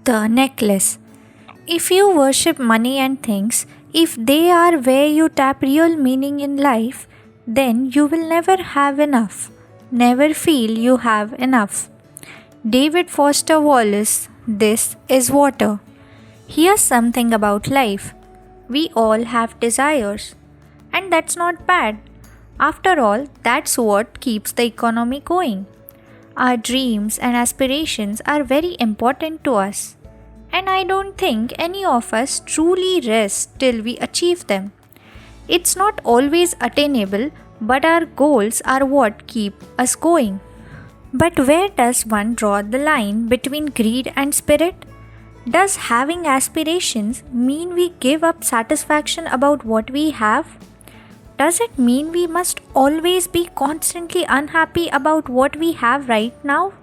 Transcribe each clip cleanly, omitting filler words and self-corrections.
The necklace. If you worship money and things, if they are where you tap real meaning in life, then you will never have enough. Never feel you have enough. David Foster Wallace. This is water. Here's something about life. We all have desires. And that's not bad. After all, that's what keeps the economy going. Our dreams and aspirations are very important to us. And I don't think any of us truly rest till we achieve them. It's not always attainable, but our goals are what keep us going. But where does one draw the line between greed and spirit? Does having aspirations mean we give up satisfaction about what we have? Does it mean we must always be constantly unhappy about what we have right now?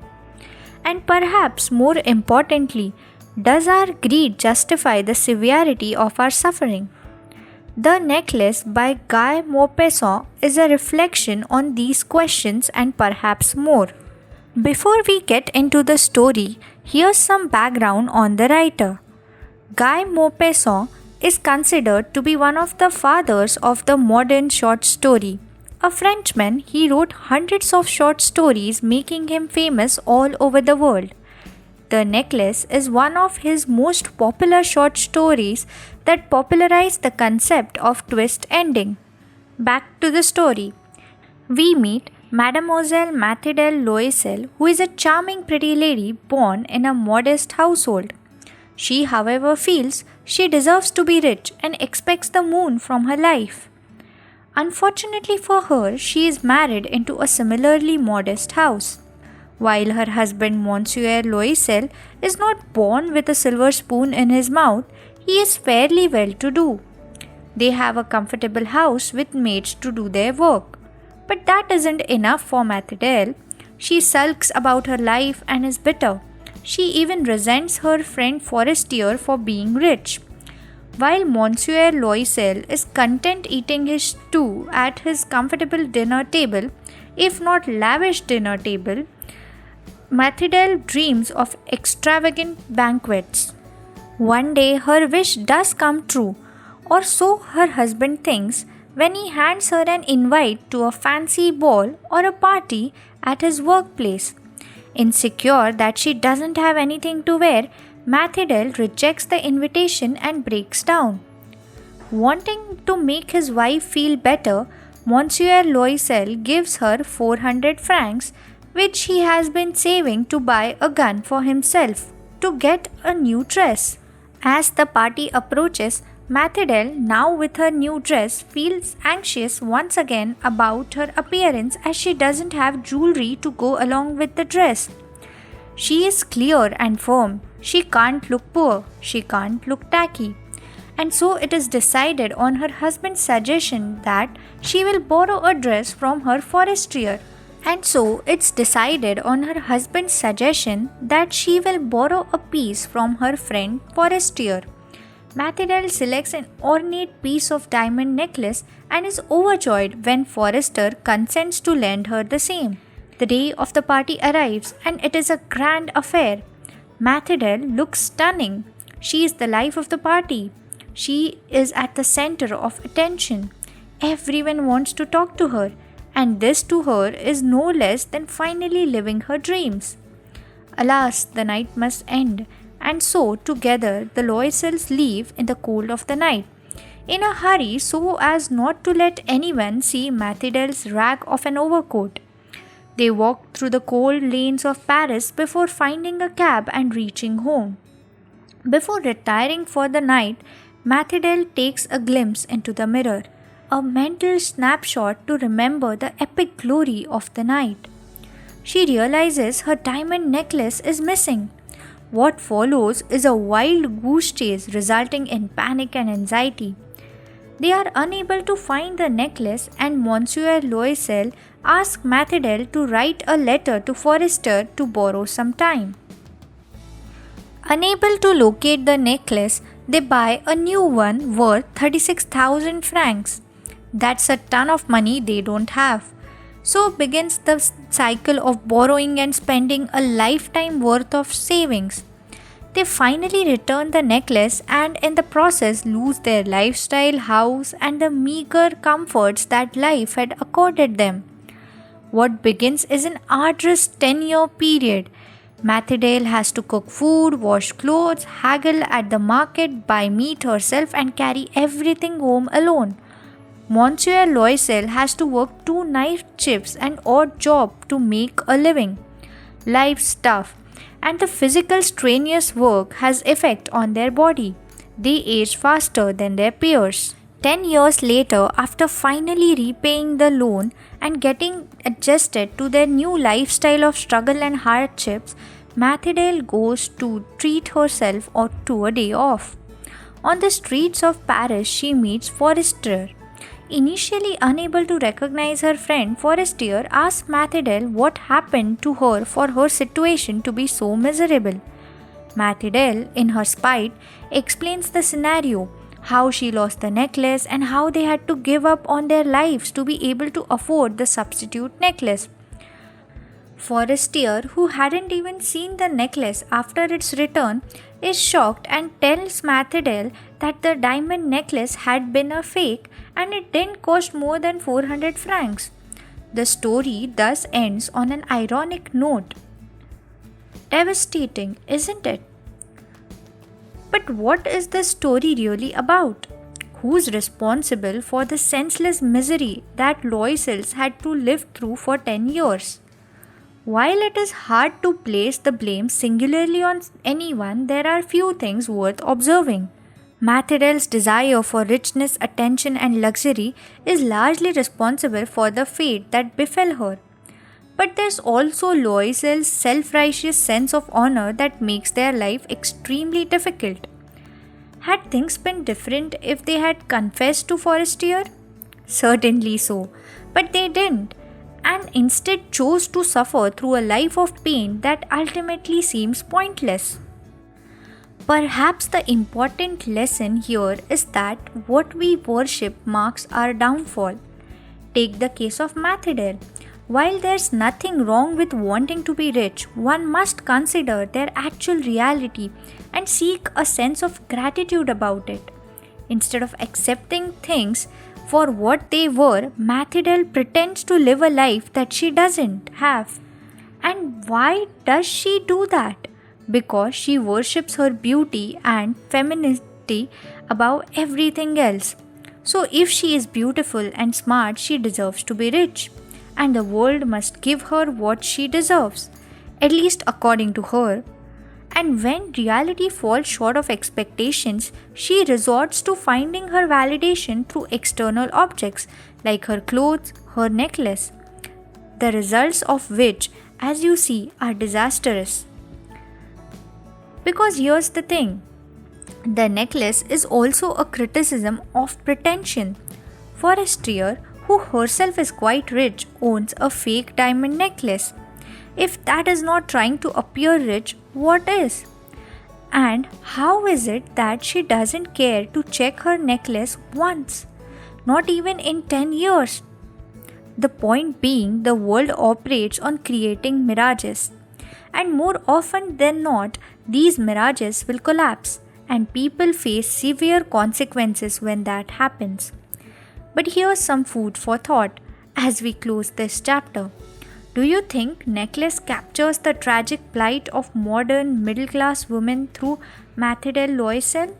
And perhaps more importantly, does our greed justify the severity of our suffering? The Necklace by Guy de Maupassant is a reflection on these questions and perhaps more. Before we get into the story, here's some background on the writer. Guy de Maupassant is considered to be one of the fathers of the modern short story. A Frenchman, he wrote hundreds of short stories making him famous all over the world. The Necklace is one of his most popular short stories that popularized the concept of twist ending. Back to the story. We meet Mademoiselle Mathilde Loisel, who is a charming pretty lady born in a modest household. She, however, feels she deserves to be rich and expects the moon from her life. Unfortunately for her, she is married into a similarly modest house. While her husband Monsieur Loisel is not born with a silver spoon in his mouth, he is fairly well-to-do. They have a comfortable house with maids to do their work. But that isn't enough for Mathilde. She sulks about her life and is bitter. She even resents her friend Forestier for being rich. While Monsieur Loisel is content eating his stew at his comfortable dinner table, if not lavish dinner table, Mathilde dreams of extravagant banquets. One day her wish does come true, or so her husband thinks, when he hands her an invite to a fancy ball or a party at his workplace. Insecure that she doesn't have anything to wear, Mathilde rejects the invitation and breaks down. Wanting to make his wife feel better, Monsieur Loisel gives her 400 francs, which he has been saving to buy a gun for himself, to get a new dress. As the party approaches, Mathilde, now with her new dress, feels anxious once again about her appearance as she doesn't have jewelry to go along with the dress. She is clear and firm. She can't look poor. She can't look tacky. And so it is decided on her husband's suggestion that she will borrow a dress from her forestier. And so it's decided on her husband's suggestion that she will borrow a piece from her friend Forestier. Mathilde selects an ornate piece of diamond necklace and is overjoyed when Forrester consents to lend her the same. The day of the party arrives and it is a grand affair. Mathilde looks stunning. She is the life of the party. She is at the center of attention. Everyone wants to talk to her, and this to her is no less than finally living her dreams. Alas, the night must end. And so, together, the Loisels leave in the cool of the night, in a hurry so as not to let anyone see Mathilde's rag of an overcoat. They walk through the cold lanes of Paris before finding a cab and reaching home. Before retiring for the night, Mathilde takes a glimpse into the mirror, a mental snapshot to remember the epic glory of the night. She realizes her diamond necklace is missing. What follows is a wild goose chase resulting in panic and anxiety. They are unable to find the necklace and Monsieur Loisel asks Mathilde to write a letter to Forrester to borrow some time. Unable to locate the necklace, they buy a new one worth 36,000 francs. That's a ton of money they don't have. So begins the cycle of borrowing and spending a lifetime worth of savings. They finally return the necklace and in the process lose their lifestyle, house, and the meager comforts that life had accorded them. What begins is an arduous 10-year period. Mathilde has to cook food, wash clothes, haggle at the market, buy meat herself, and carry everything home alone. Monsieur Loisel has to work 2 night shifts and odd job to make a living. Life's tough, and the physical strenuous work has effect on their body. They age faster than their peers. 10 years later, after finally repaying the loan and getting adjusted to their new lifestyle of struggle and hardships, Mathilde goes to treat herself or to a day off. On the streets of Paris, she meets Forestier. Initially unable to recognize her friend, Forestier asks Mathilde what happened to her for her situation to be so miserable. Mathilde, in her spite, explains the scenario, how she lost the necklace and how they had to give up on their lives to be able to afford the substitute necklace. Forestier, who hadn't even seen the necklace after its return, is shocked and tells Mathilde that the diamond necklace had been a fake and it didn't cost more than 400 francs. The story thus ends on an ironic note. Devastating, isn't it? But what is the story really about? Who's responsible for the senseless misery that Loisels had to live through for 10 years? While it is hard to place the blame singularly on anyone, there are few things worth observing. Mathilde's desire for richness, attention, and luxury is largely responsible for the fate that befell her. But there's also Loisel's self-righteous sense of honor that makes their life extremely difficult. Had things been different if they had confessed to Forestier? Certainly so, but they didn't, and instead chose to suffer through a life of pain that ultimately seems pointless. Perhaps the important lesson here is that what we worship marks our downfall. Take the case of Mathilde. While there's nothing wrong with wanting to be rich, one must consider their actual reality and seek a sense of gratitude about it. Instead of accepting things for what they were, Mathilde pretends to live a life that she doesn't have. And why does she do that? Because she worships her beauty and femininity above everything else. So if she is beautiful and smart, she deserves to be rich. And the world must give her what she deserves, at least according to her. And when reality falls short of expectations, she resorts to finding her validation through external objects like her clothes, her necklace, the results of which, as you see, are disastrous. Because here's the thing, the necklace is also a criticism of pretension. Forestier, who herself is quite rich, owns a fake diamond necklace. If that is not trying to appear rich, what is? And how is it that she doesn't care to check her necklace once? Not even in 10 years. The point being, the world operates on creating mirages. And more often than not, these mirages will collapse, and people face severe consequences when that happens. But here's some food for thought as we close this chapter. Do you think Necklace captures the tragic plight of modern middle-class women through Mathilde Loisel?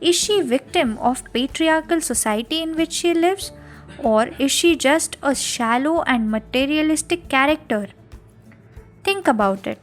Is she victim of patriarchal society in which she lives, or is she just a shallow and materialistic character? Think about it.